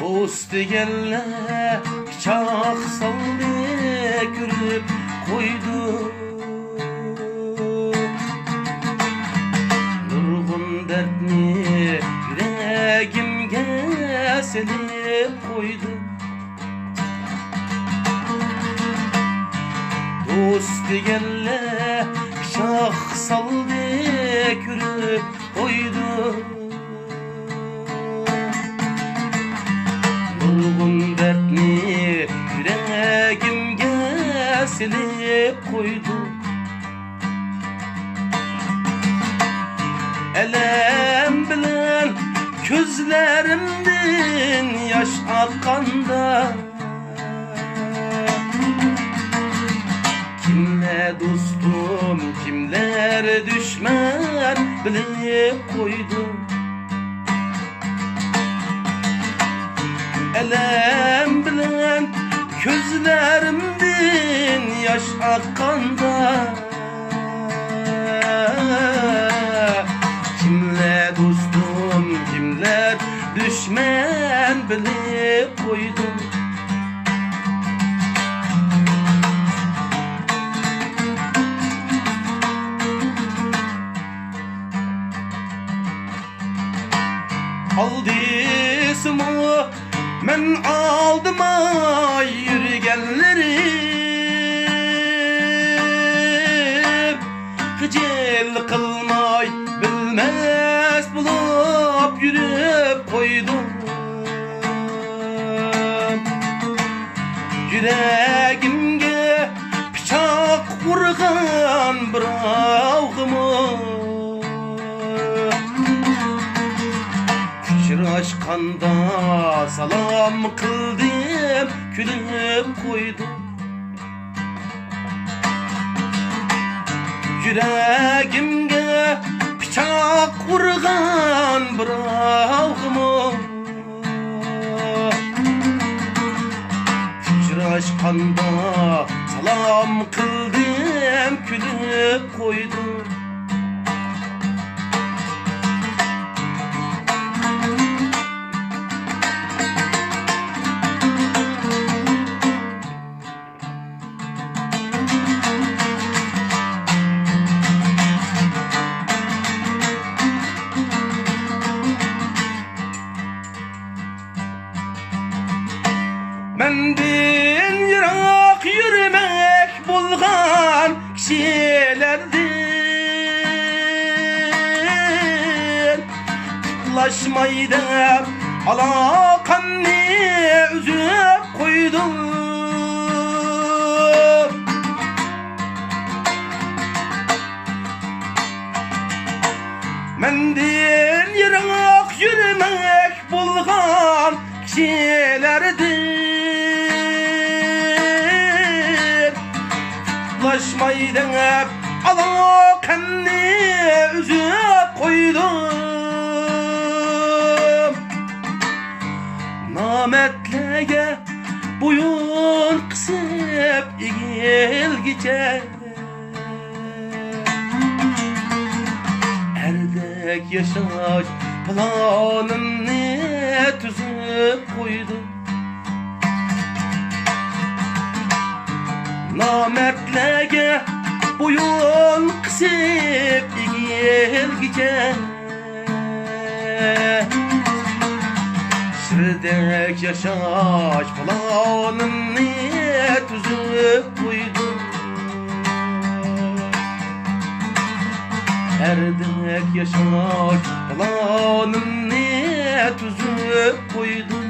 Dost degenle bıçak saldı görüp koydu. Nurgun dertni yüreğimge selip koydu. Dost degenle bıçak saldı görüp koydu. Nurgun dertni yüreğimge silip koydu. Elem bilen gözlerimden yaş akkanda, kimler dostum kimler düşman bilip koydu. Elem bilen gözlerimden yaş akkanda, kimler dostum kimler düşman bilip koydum. Aldısımı men aldım ay yürüyenlerim, hicil kılmay bilmez bulup yürüp koydum. Yüreğimge bıçak vurgan bırakımı, aşkanda salam kıldım külüp koydum. Yüreğimge bıçak vurgan bırakımı, aşkanda salam kıldım külüp koydum. Mendin yırak yürümek bulgan kişilerden, tutlaşmaydı alakanı üzüp koydum. Mendin yırak yürümek bulgan kişilerden, tutlaşmaydı alakanı üzüp koydum. Nametlege boyun kısıp ilgice, erdek yaşaş planını tüzüp koydum. Namertlege boyun kısıp ilgice, şirdek yaşaş planını tüzüp koydum. Erdek yaşaş planını tüzüp koydum.